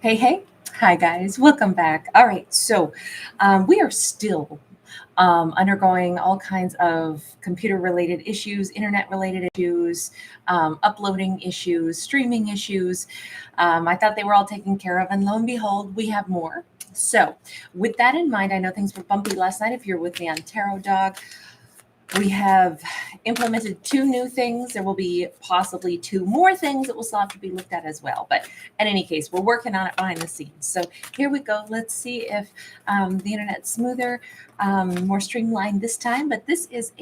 Hey, hey. Hi, guys. Welcome back. All right. We are still undergoing all kinds of computer related issues, internet related issues, uploading issues, streaming issues. I thought they were all taken care of, and lo and behold, we have more. So, with that in mind, I know things were bumpy last night if you're with me on Tarot Dog. We have implemented two new things. There will be possibly two more things that will still have to be looked at as well. But in any case, we're working on it behind the scenes. So here we go. Let's see if the internet's smoother, more streamlined this time. But this is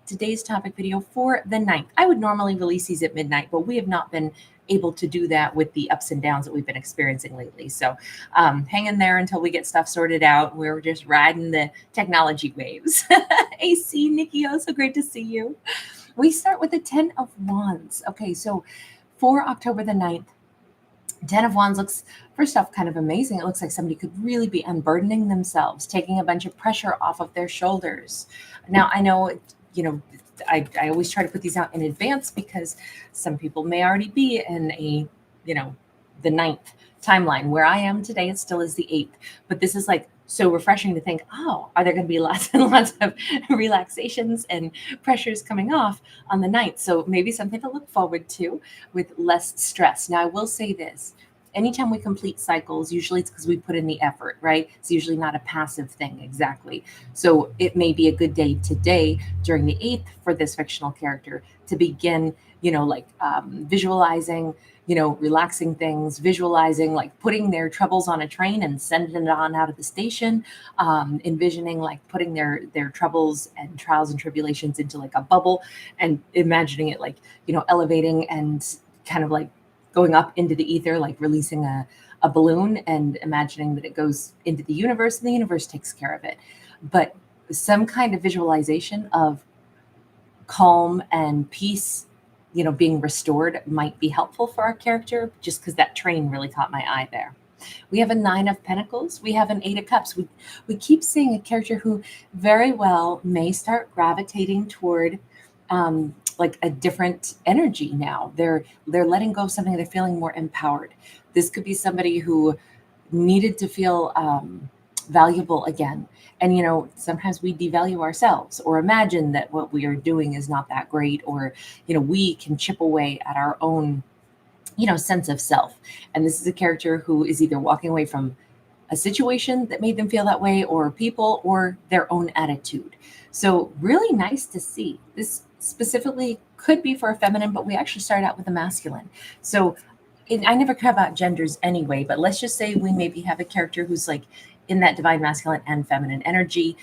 today's topic video for the 9th. I would normally release these at midnight, but we have not been able to do that with the ups and downs that we've been experiencing lately. So hang in there until we get stuff sorted out. We're just riding the technology waves. AC, Nikki, oh, so great to see you. We start with the 10 of Wands. Okay, so for October the 9th, 10 of Wands looks, first off, kind of amazing. It looks like somebody could really be unburdening themselves, taking a bunch of pressure off of their shoulders. Now, I know, I always try to put these out in advance because some people may already be in the 9th timeline. Where I am today, it still is the 8th. But this is like so refreshing to think, oh, are there going to be lots and lots of relaxations and pressures coming off on the 9th? So maybe something to look forward to with less stress. Now, I will say this. Anytime we complete cycles, usually it's because we put in the effort, right? It's usually not a passive thing, exactly. So it may be a good day today during the 8th for this fictional character to begin, visualizing, relaxing things, visualizing, like putting their troubles on a train and sending it on out of the station, envisioning like putting their troubles and trials and tribulations into like a bubble and imagining it like, elevating and kind of like going up into the ether, like releasing a balloon and imagining that it goes into the universe and the universe takes care of it. But some kind of visualization of calm and peace, being restored might be helpful for our character, just because that train really caught my eye there. We have a 9 of Pentacles. We have an 8 of Cups. We keep seeing a character who very well may start gravitating toward like a different energy now. They're letting go of something. They're feeling more empowered. This could be somebody who needed to feel valuable again. And, sometimes we devalue ourselves or imagine that what we are doing is not that great, or, we can chip away at our own, sense of self. And this is a character who is either walking away from a situation that made them feel that way, or people, or their own attitude. So really nice to see. This specifically could be for a feminine, but we actually started out with a masculine. So I never care about genders anyway, but let's just say we maybe have a character who's like in that divine masculine and feminine energy.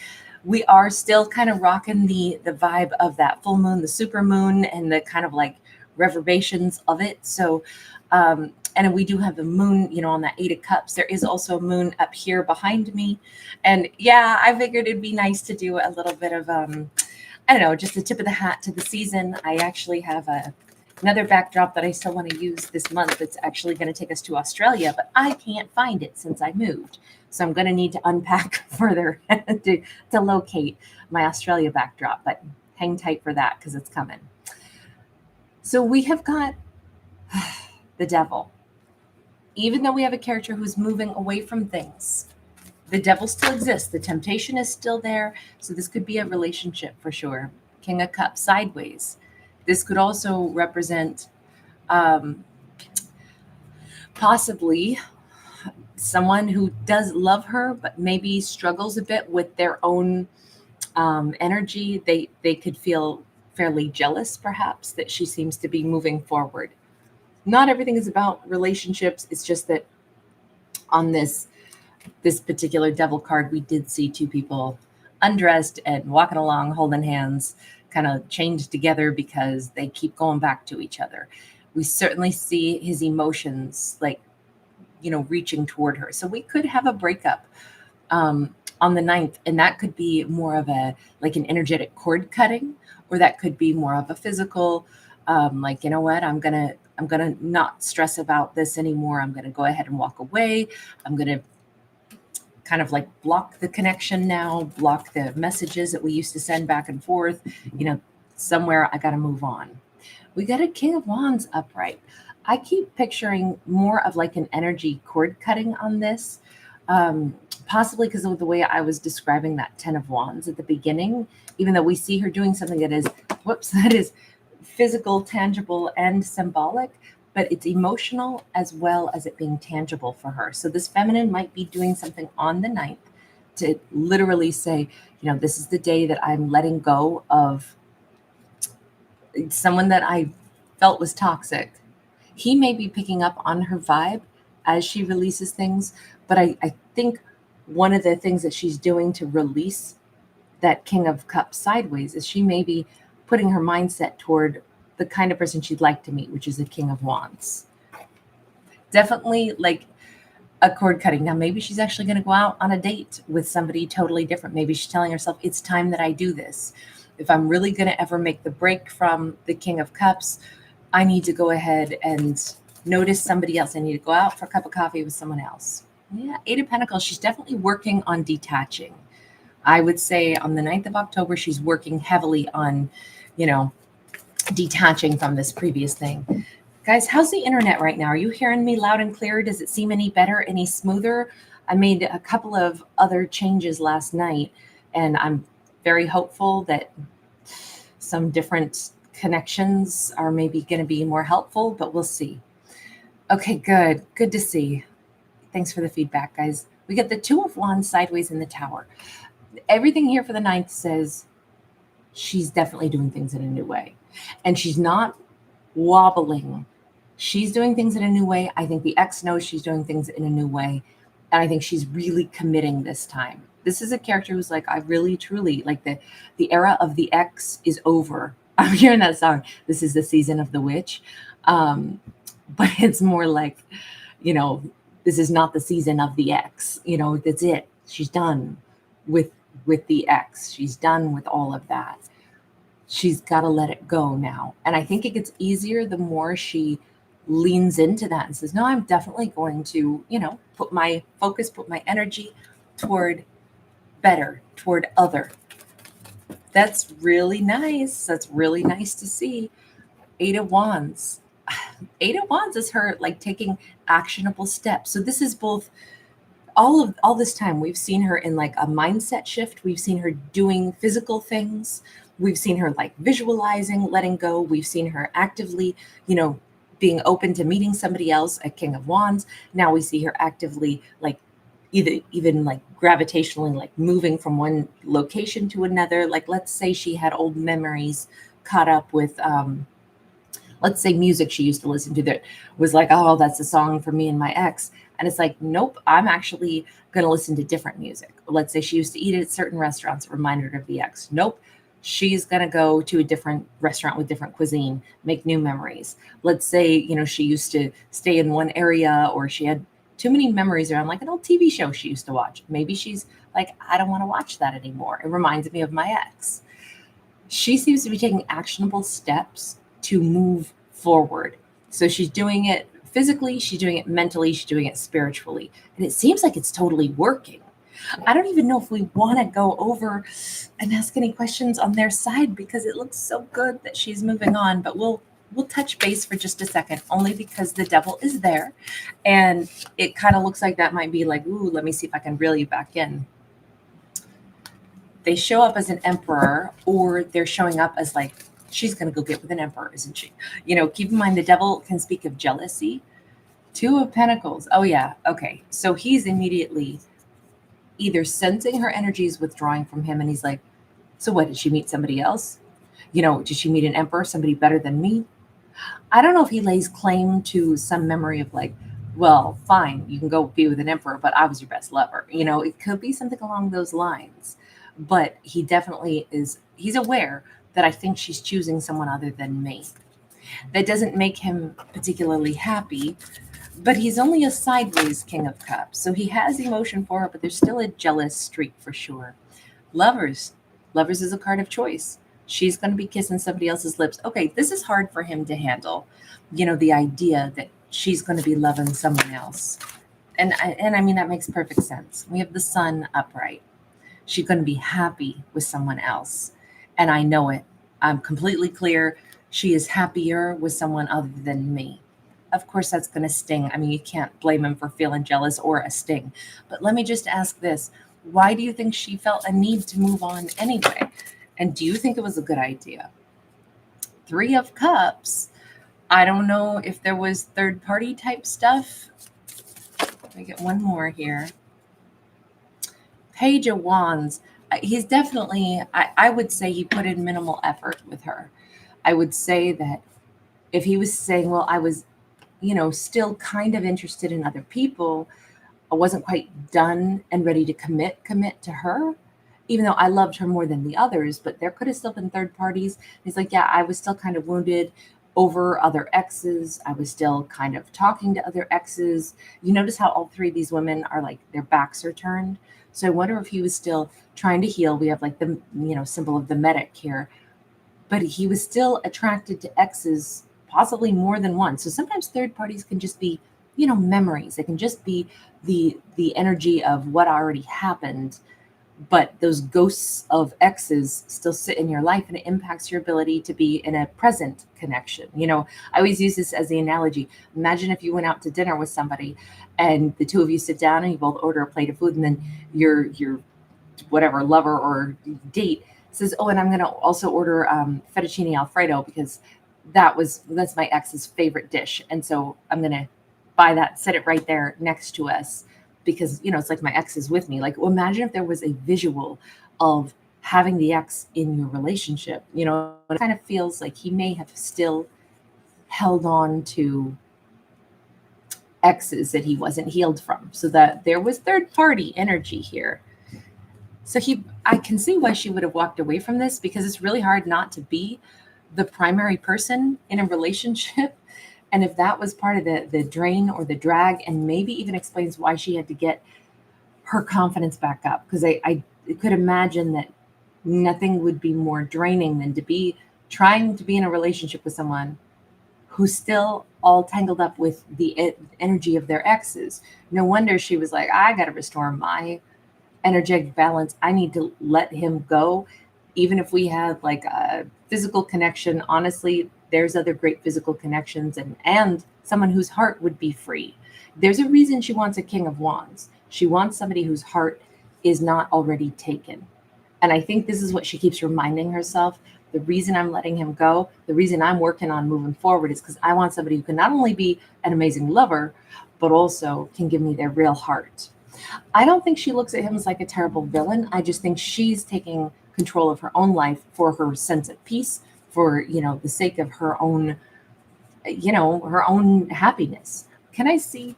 We are still kind of rocking the vibe of that full moon, the super moon, and the kind of like reverberations of it. So and we do have the moon, on that 8 of Cups. There is also a moon up here behind me. And yeah, I figured it'd be nice to do a little bit of, I don't know, just the tip of the hat to the season. I actually have another backdrop that I still want to use this month. It's actually going to take us to Australia, but I can't find it since I moved. So I'm going to need to unpack further to locate my Australia backdrop, but hang tight for that because it's coming. So we have got the Devil. Even though we have a character who's moving away from things, the devil still exists. The temptation is still there. So this could be a relationship for sure. King of Cups sideways. This could also represent possibly someone who does love her, but maybe struggles a bit with their own energy. They could feel fairly jealous, perhaps, that she seems to be moving forward. Not everything is about relationships. It's just that on this particular devil card, we did see two people undressed and walking along, holding hands, kind of chained together because they keep going back to each other. We certainly see his emotions, like, reaching toward her. So we could have a breakup on the 9th, and that could be more of an energetic cord cutting, or that could be more of a physical, like, you know what, I'm gonna not stress about this anymore. I'm gonna go ahead and walk away. I'm gonna kind of like block the connection now, block the messages that we used to send back and forth. Somewhere I got to move on. We got a King of Wands upright. I keep picturing more of like an energy cord cutting on this, possibly because of the way I was describing that Ten of Wands at the beginning, even though we see her doing something that is, whoops, that is physical, tangible, and symbolic, but it's emotional as well as it being tangible for her. So this feminine might be doing something on the ninth to literally say, this is the day that I'm letting go of someone that I felt was toxic. He may be picking up on her vibe as she releases things, but I think one of the things that she's doing to release that King of Cups sideways is she may be putting her mindset toward the kind of person she'd like to meet, which is the King of Wands. Definitely like a cord cutting. Now, maybe she's actually going to go out on a date with somebody totally different. Maybe she's telling herself, it's time that I do this. If I'm really going to ever make the break from the King of Cups, I need to go ahead and notice somebody else. I need to go out for a cup of coffee with someone else. Yeah, Eight of Pentacles, she's definitely working on detaching. I would say on the 9th of October, she's working heavily on, detaching from this previous thing. Guys, how's the internet right now? Are you hearing me loud and clear? Does it seem any better, any smoother? I made a couple of other changes last night, and I'm very hopeful that some different connections are maybe going to be more helpful, but we'll see. Okay, good. Good to see. Thanks for the feedback, guys. We get the Two of Wands sideways in the Tower. Everything here for the ninth says she's definitely doing things in a new way. And she's not wobbling. She's doing things in a new way. I think the ex knows she's doing things in a new way. And I think she's really committing this time. This is a character who's like, I really, truly, like the era of the ex is over. I'm hearing that song. This is the season of the witch. But it's more like, this is not the season of the ex. That's it. She's done with the ex. She's done with all of that. She's got to let it go now. And I think it gets easier the more she leans into that and says, no, I'm definitely going to, put my focus, put my energy toward better, toward other. That's really nice. That's really nice to see. Eight of Wands. Eight of Wands is her like taking actionable steps. So this is both all this time we've seen her in like a mindset shift. We've seen her doing physical things. We've seen her like visualizing, letting go. We've seen her actively, being open to meeting somebody else, a King of Wands. Now we see her actively like even like gravitationally like moving from one location to another. Like let's say she had old memories caught up with let's say music she used to listen to that was like, oh, that's a song for me and my ex. And it's like, nope, I'm actually going to listen to different music. Let's say she used to eat at certain restaurants, reminder of the ex. Nope, she's going to go to a different restaurant with different cuisine, make new memories. Let's say, she used to stay in one area or she had too many memories around like an old TV show she used to watch. Maybe she's like, I don't want to watch that anymore. It reminds me of my ex. She seems to be taking actionable steps to move forward. So she's doing it physically, she's doing it mentally, she's doing it spiritually. And it seems like it's totally working. I don't even know if we want to go over and ask any questions on their side because it looks so good that she's moving on, but we'll touch base for just a second, only because the devil is there. And it kind of looks like that might be like, ooh, let me see if I can reel you back in. They show up as an emperor, or they're showing up as like, she's going to go get with an emperor, isn't she? Keep in mind the devil can speak of jealousy. Two of Pentacles. Oh, yeah. Okay. So he's immediately either sensing her energies withdrawing from him, and he's like, so what? Did she meet somebody else? Did she meet an emperor, somebody better than me? I don't know if he lays claim to some memory of like, well, fine, you can go be with an emperor, but I was your best lover. It could be something along those lines. But he definitely is, he's aware that I think she's choosing someone other than me. That doesn't make him particularly happy, but he's only a sideways King of Cups. So he has emotion for her, but there's still a jealous streak for sure. Lovers. Lovers is a card of choice. She's going to be kissing somebody else's lips. Okay, this is hard for him to handle. The idea that she's going to be loving someone else. And I mean, that makes perfect sense. We have the sun upright. She's going to be happy with someone else. And I know it. I'm completely clear. She is happier with someone other than me. of course that's going to sting. I mean, you can't blame him for feeling jealous or a sting. But let me just ask this. Why do you think she felt a need to move on anyway? And do you think it was a good idea? Three of Cups. I don't know if there was third party type stuff. Let me get one more here. Page of Wands. He's definitely, I would say he put in minimal effort with her. I would say that if he was saying, well, I was, still kind of interested in other people, I wasn't quite done and ready to commit to her, even though I loved her more than the others, but there could have still been third parties. He's like, yeah, I was still kind of wounded over other exes. I was still kind of talking to other exes. You notice how all three of these women are like, their backs are turned. So I wonder if he was still trying to heal. We have like the, symbol of the medic here, but he was still attracted to exes, possibly more than one. So sometimes third parties can just be, memories. They can just be the energy of what already happened, but those ghosts of exes still sit in your life, and it impacts your ability to be in a present connection. I always use this as the analogy. Imagine if you went out to dinner with somebody and the two of you sit down and you both order a plate of food, and then your whatever lover or date says, oh, and I'm going to also order fettuccine Alfredo because that's my ex's favorite dish. And so I'm going to buy that, set it right there next to us because, it's like my ex is with me. Like, well, imagine if there was a visual of having the ex in your relationship, it kind of feels like he may have still held on to exes that he wasn't healed from. So that there was third party energy here. So I can see why she would have walked away from this, because it's really hard not to be the primary person in a relationship. And if that was part of the drain or the drag, and maybe even explains why she had to get her confidence back up. Because I could imagine that nothing would be more draining than to be trying to be in a relationship with someone who's still all tangled up with the energy of their exes. No wonder she was like, I got to restore my energetic balance. I need to let him go. Even if we have like a physical connection, honestly, there's other great physical connections and someone whose heart would be free. There's a reason she wants a King of Wands. She wants somebody whose heart is not already taken. And I think this is what she keeps reminding herself. The reason I'm letting him go, the reason I'm working on moving forward is because I want somebody who can not only be an amazing lover, but also can give me their real heart. I don't think she looks at him as like a terrible villain. I just think she's taking control of her own life for her sense of peace, for, the sake of her own, her own happiness. Can I see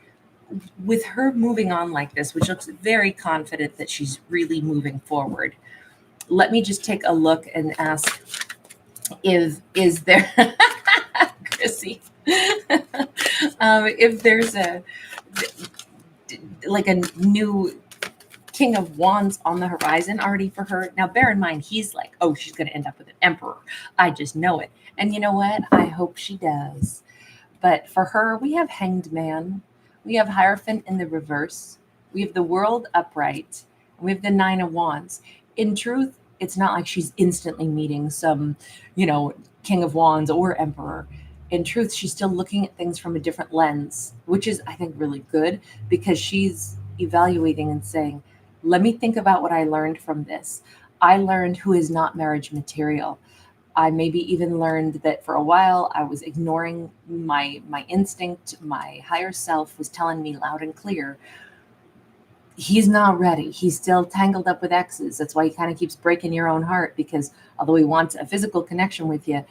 with her moving on like this, which looks very confident that she's really moving forward? Let me just take a look and ask, is there, Chrissy, if there's like a new King of Wands on the horizon already for her. Now, bear in mind, he's like, oh, she's going to end up with an emperor. I just know it. And you know what? I hope she does. But for her, we have Hanged Man. We have Hierophant in the reverse. We have the World upright. And we have the Nine of Wands. In truth, it's not like she's instantly meeting some, King of Wands or emperor. In truth, she's still looking at things from a different lens, which is, I think, really good, because she's evaluating and saying, let me think about what I learned from this. I learned who is not marriage material. I maybe even learned that for a while I was ignoring my instinct. My higher self was telling me loud and clear, he's not ready. He's still tangled up with exes. That's why he kind of keeps breaking your own heart, because although he wants a physical connection with you,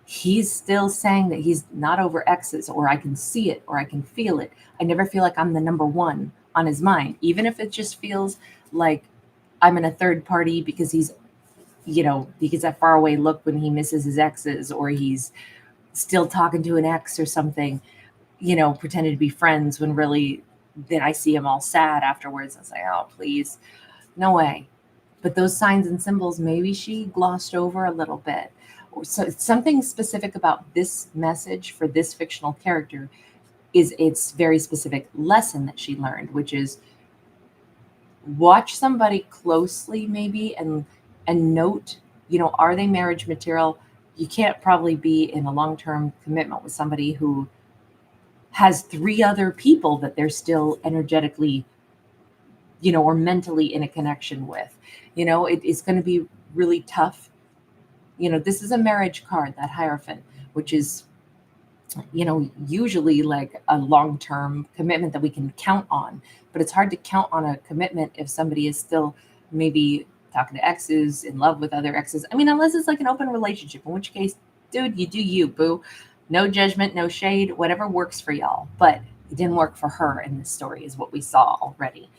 he's still saying that he's not over exes, or I can see it, or I can feel it. I never feel like I'm the number one on his mind, even if it just feels like I'm in a third party because he's, because that far away look when he misses his exes, or he's still talking to an ex or something, pretending to be friends when really then I see him all sad afterwards. I say, oh, please, no way. But those signs and symbols, maybe she glossed over a little bit. So something specific about this message for this fictional character is its very specific lesson that she learned, which is watch somebody closely maybe and note, are they marriage material? You can't probably be in a long-term commitment with somebody who has 3 other people that they're still energetically, or mentally in a connection with. It's going to be really tough. This is a marriage card, that Hierophant, which is, usually like a long-term commitment that we can count on. But it's hard to count on a commitment if somebody is still maybe talking to exes, in love with other exes. I mean, unless it's like an open relationship, in which case, dude, you do you, boo. No judgment, no shade, whatever works for y'all. But it didn't work for her in this story, is what we saw already.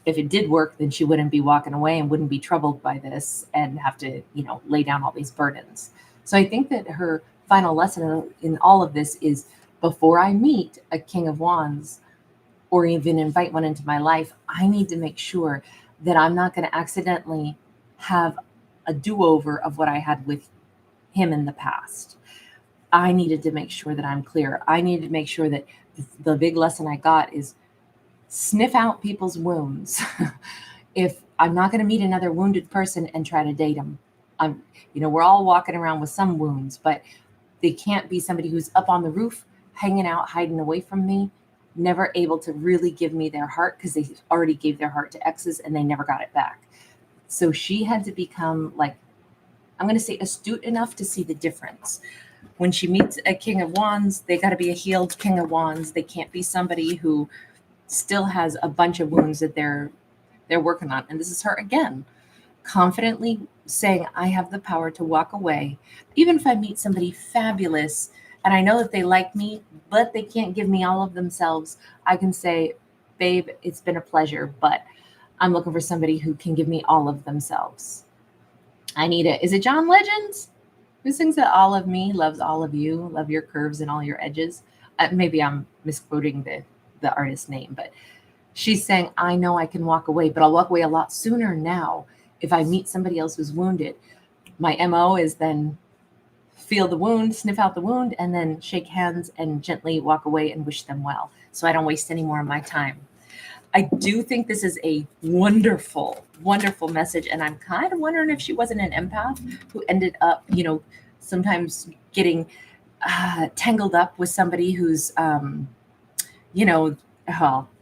If it did work, then she wouldn't be walking away and wouldn't be troubled by this and have to, lay down all these burdens. So I think that her final lesson in all of this is, before I meet a King of Wands or even invite one into my life, I need to make sure that I'm not going to accidentally have a do-over of what I had with him in the past. I needed to make sure that I'm clear. I needed to make sure that the big lesson I got is sniff out people's wounds. If I'm not going to meet another wounded person and try to date them, we're all walking around with some wounds, but they can't be somebody who's up on the roof, hanging out, hiding away from me, never able to really give me their heart, because they already gave their heart to exes and they never got it back. So she had to become, like, I'm going to say astute enough to see the difference. When she meets a King of Wands, they got to be a healed King of Wands. They can't be somebody who still has a bunch of wounds that they're working on. And this is her again, confidently saying, I have the power to walk away. Even if I meet somebody fabulous and I know that they like me, but they can't give me all of themselves, I can say, babe, it's been a pleasure, but I'm looking for somebody who can give me all of themselves. I need it. Is it John Legend who sings that all of me loves all of you, love your curves and all your edges? Maybe I'm misquoting the artist's name, but she's saying, I know I can walk away, but I'll walk away a lot sooner now if I meet somebody else who's wounded. My MO is then feel the wound, sniff out the wound, and then shake hands and gently walk away and wish them well, so I don't waste any more of my time. I do think this is a wonderful, wonderful message, and I'm kind of wondering if she wasn't an empath who ended up, sometimes getting tangled up with somebody who's, well,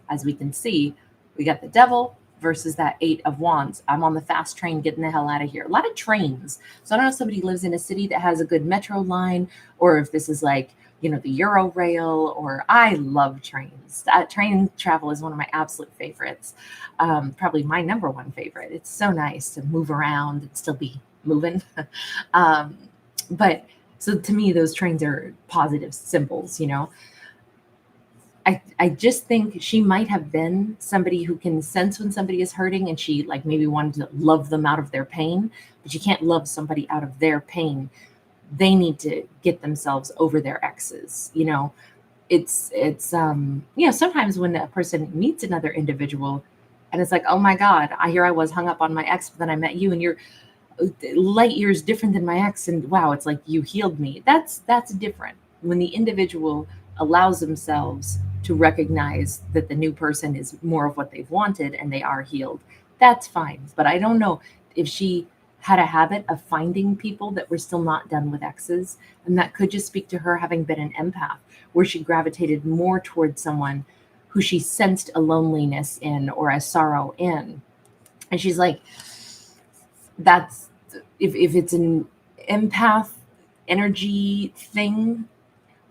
as we can see, we got the Devil versus that 8 of Wands. I'm on the fast train getting the hell out of here. A lot of trains. So I don't know if somebody lives in a city that has a good metro line, or if this is like, the Euro Rail, or I love trains. Train travel is one of my absolute favorites. Probably my number one favorite. It's so nice to move around and still be moving. But so to me, those trains are positive symbols, I just think she might have been somebody who can sense when somebody is hurting, and she like maybe wanted to love them out of their pain, but you can't love somebody out of their pain. They need to get themselves over their exes. It's sometimes when a person meets another individual and it's like, oh my God, I was hung up on my ex, but then I met you and you're light years different than my ex, and wow, it's like you healed me. That's different. When the individual allows themselves to recognize that the new person is more of what they've wanted and they are healed, that's fine. But I don't know if she had a habit of finding people that were still not done with exes, and that could just speak to her having been an empath, where she gravitated more towards someone who she sensed a loneliness in or a sorrow in. And she's like, that's if it's an empath energy thing,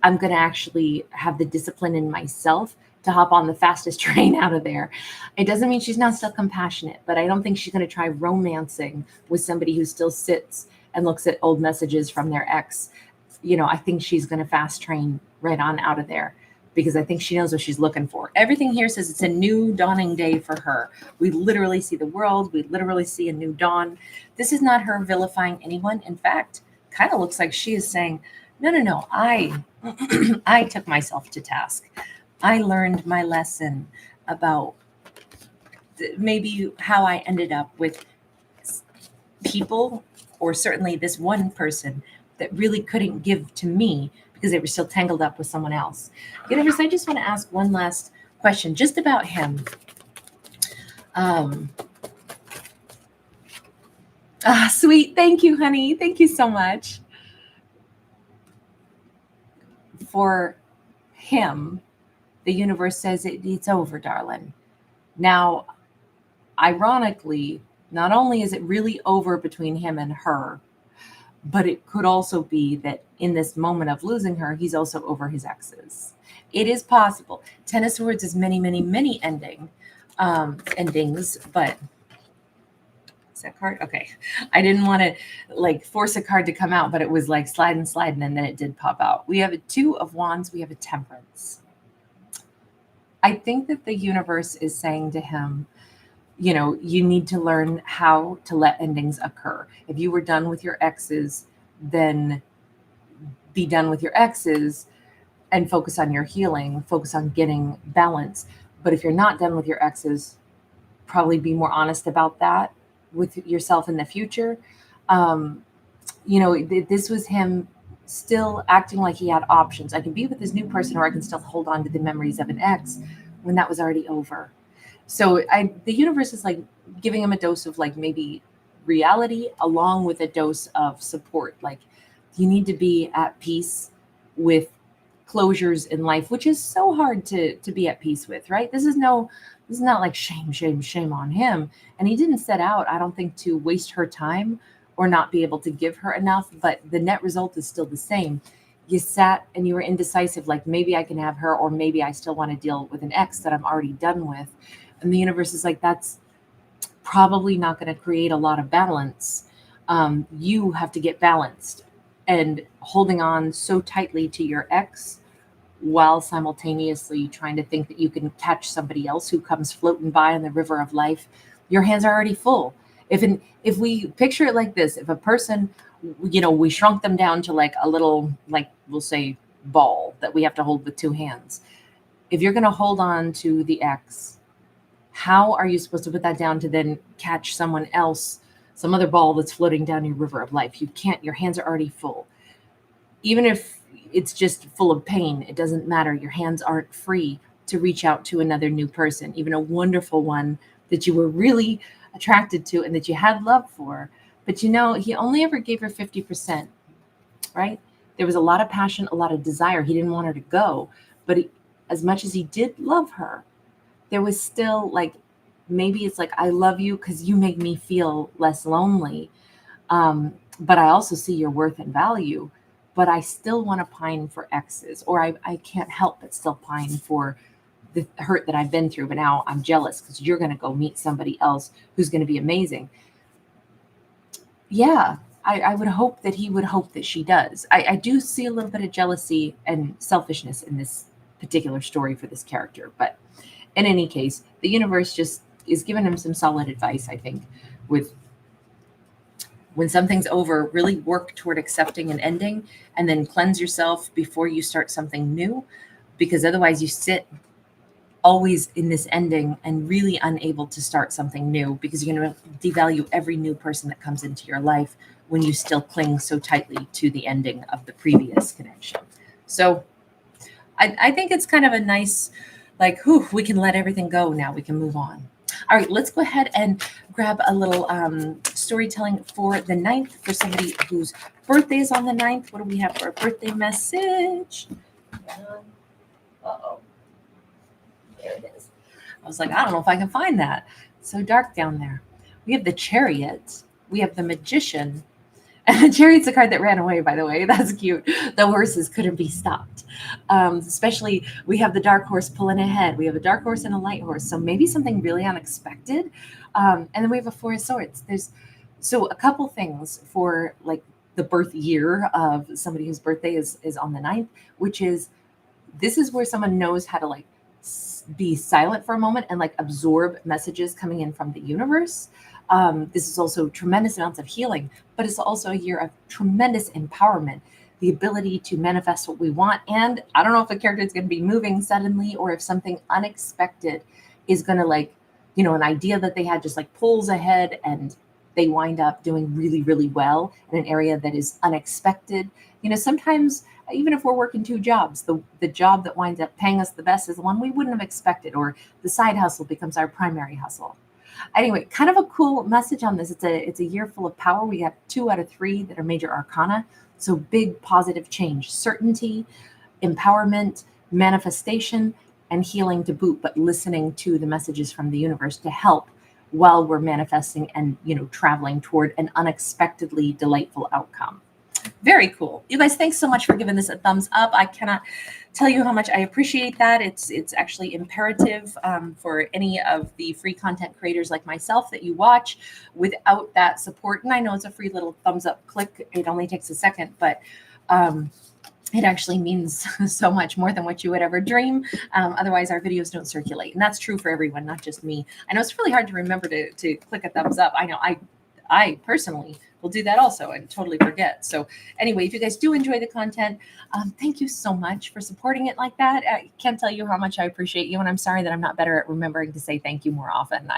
I'm going to actually have the discipline in myself to hop on the fastest train out of there. It doesn't mean she's not still compassionate, but I don't think she's going to try romancing with somebody who still sits and looks at old messages from their ex. I think she's going to fast train right on out of there, because I think she knows what she's looking for. Everything here says it's a new dawning day for her. We literally see the world. We literally see a new dawn. This is not her vilifying anyone. In fact, kind of looks like she is saying, no, I took myself to task. I learned my lesson about maybe how I ended up with people, or certainly this one person that really couldn't give to me because they were still tangled up with someone else. Universe, I just want to ask one last question just about him. Sweet. Thank you, honey. Thank you so much. For him, the universe says it's over, darling. Now, ironically, not only is it really over between him and her, but it could also be that in this moment of losing her, he's also over his exes. It is possible. Ten of Swords is many, many, many endings, but is that card? Okay. I didn't want to like force a card to come out, but it was like sliding, and then it did pop out. We have a Two of Wands. We have a Temperance. I think that the universe is saying to him, you know, you need to learn how to let endings occur. If you were done with your exes, then be done with your exes and focus on your healing, focus on getting balance. But if you're not done with your exes, probably be more honest about that with yourself in the future. You know, this was him still acting like he had options. I can be with this new person, or I can still hold on to the memories of an ex when that was already over. So the universe is like giving him a dose of like maybe reality along with a dose of support. Like you need to be at peace with closures in life, which is so hard to be at peace with, right? This is not like shame on him. And he didn't set out, I don't think, to waste her time or not be able to give her enough, but the net result is still the same. You sat and you were indecisive, like maybe I can have her, or maybe I still want to deal with an ex that I'm already done with. And the universe is like, that's probably not going to create a lot of balance. You have to get balanced, and holding on so tightly to your ex while simultaneously trying to think that you can catch somebody else who comes floating by in the river of life, your hands are already full. If we picture it like this, if a person, you know, we shrunk them down to like a little, like we'll say ball that we have to hold with two hands. If you're going to hold on to the ex, how are you supposed to put that down to then catch someone else, some other ball that's floating down your river of life? You can't, your hands are already full. Even if it's just full of pain, it doesn't matter. Your hands aren't free to reach out to another new person, even a wonderful one that you were really attracted to and that you had love for. But you know, he only ever gave her 50%, right? There was a lot of passion, a lot of desire. He didn't want her to go, but as much as he did love her, there was still like, maybe it's like, I love you because you make me feel less lonely. But I also see your worth and value, but I still want to pine for exes, or I can't help but still pine for the hurt that I've been through. But now I'm jealous because you're going to go meet somebody else who's going to be amazing. Yeah, I would hope that he would hope that she does. I do see a little bit of jealousy and selfishness in this particular story for this character. But in any case, the universe just is giving him some solid advice, I think, with when something's over, really work toward accepting an ending and then cleanse yourself before you start something new, because otherwise you sit always in this ending and really unable to start something new, because you're going to devalue every new person that comes into your life when you still cling so tightly to the ending of the previous connection. So I think it's kind of a nice, like, whew, we can let everything go now. We can move on. All right, let's go ahead and grab a little storytelling for the 9th for somebody whose birthday is on the 9th. What do we have for a birthday message? Uh-oh. There it is. I was like, I don't know if I can find that. It's so dark down there. We have the Chariot. We have the Magician. And the Chariot's a card that ran away, by the way. That's cute. The horses couldn't be stopped. Especially, we have the dark horse pulling ahead. We have a dark horse and a light horse. So maybe something really unexpected. And then we have a Four of Swords. So a couple things for like the birth year of somebody whose birthday is on the 9th, which is, this is where someone knows how to like be silent for a moment and like absorb messages coming in from the universe. This is also tremendous amounts of healing, but it's also a year of tremendous empowerment, the ability to manifest what we want. And I don't know if a character is going to be moving suddenly, or if something unexpected is going to, like, you know, an idea that they had just like pulls ahead and they wind up doing really, really well in an area that is unexpected. You know, sometimes even if we're working two jobs, the job that winds up paying us the best is the one we wouldn't have expected, or the side hustle becomes our primary hustle. Anyway, kind of a cool message on this. It's a year full of power. We have 2 out of 3 that are major arcana. So big positive change, certainty, empowerment, manifestation, and healing to boot, but listening to the messages from the universe to help while we're manifesting and, traveling toward an unexpectedly delightful outcome. Very cool. You guys, thanks so much for giving this a thumbs up. I cannot tell you how much I appreciate that. It's actually imperative for any of the free content creators like myself that you watch. Without that support, and I know it's a free little thumbs up click, it only takes a second, but it actually means so much more than what you would ever dream. Otherwise, our videos don't circulate. And that's true for everyone, not just me. I know it's really hard to remember to click a thumbs up. I know I personally will do that also and totally forget. So anyway, if you guys do enjoy the content, thank you so much for supporting it like that. I can't tell you how much I appreciate you. And I'm sorry that I'm not better at remembering to say thank you more often.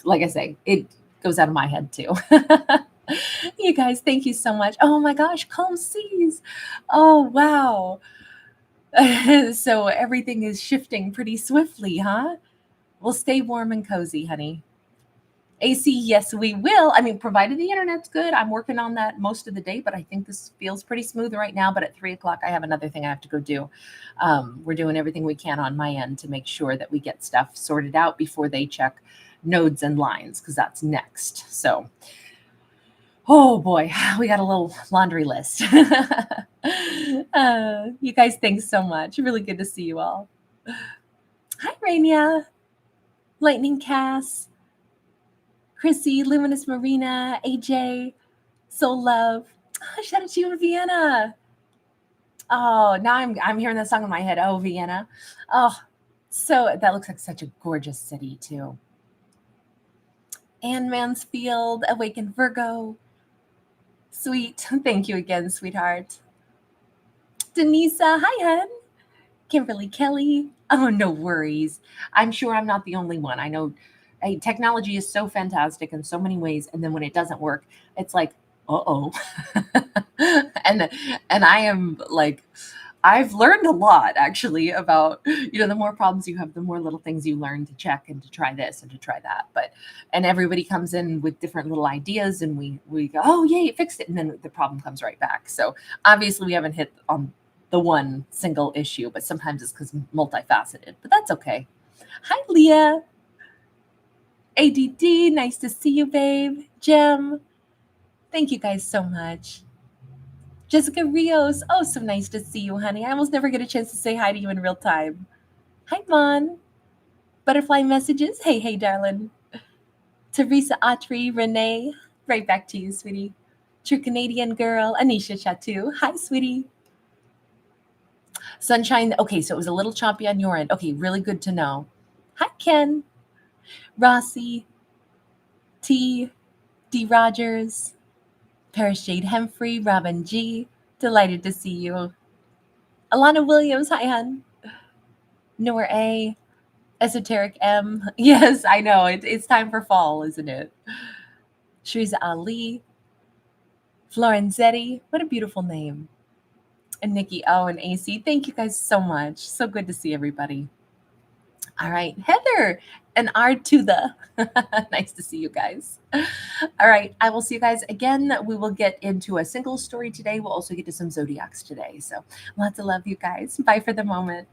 Like I say, it goes out of my head too. You guys, thank you so much. Oh my gosh, calm seas. Oh, wow. So everything is shifting pretty swiftly, huh? We'll stay warm and cozy, honey. AC, yes, we will. I mean, provided the internet's good. I'm working on that most of the day, but I think this feels pretty smooth right now. But at 3:00, I have another thing I have to go do. We're doing everything we can on my end to make sure that we get stuff sorted out before they check nodes and lines, because that's next. So, oh boy, we got a little laundry list. You guys, thanks so much. Really good to see you all. Hi, Rainia, Lightning Cass, Chrissy, Luminous Marina, AJ, Soul Love. Oh, shout out to you in Vienna. Oh, now I'm hearing the song in my head. Oh, Vienna. Oh, so that looks like such a gorgeous city too. Anne Mansfield, Awakened Virgo. Sweet. Thank you again, sweetheart. Denisa, hi, hun. Kimberly Kelly. Oh, no worries. I'm sure I'm not the only one. I know technology is so fantastic in so many ways, and then when it doesn't work, it's like, uh-oh. and I am like, I've learned a lot actually about, the more problems you have, the more little things you learn to check and to try this and to try that. And everybody comes in with different little ideas, and we go, oh yay, it fixed it, and then the problem comes right back. So obviously we haven't hit on the one single issue, but sometimes it's because multifaceted, but that's okay. Hi, Leah. ADD, nice to see you, babe. Jem, thank you guys so much. Jessica Rios, oh, so nice to see you, honey. I almost never get a chance to say hi to you in real time. Hi, Mon. Butterfly messages, hey, darling. Teresa Autry, Renee, right back to you, sweetie. True Canadian girl, Anisha Chateau, hi, sweetie. Sunshine, okay, so it was a little choppy on your end. Okay, really good to know. Hi, Ken. Rossi, T, D. Rogers, Paris Jade Hemfrey, Robin G. Delighted to see you. Alana Williams, hi, hun. Noor A. Esoteric M. Yes, I know. It's time for fall, isn't it? Shriza Ali. Florenzetti. What a beautiful name. And Nikki O and AC. Thank you guys so much. So good to see everybody. All right, Heather and R to the. Nice to see you guys. All right, I will see you guys again. We will get into a single story today. We'll also get to some zodiacs today. So lots of love, you guys. Bye for the moment.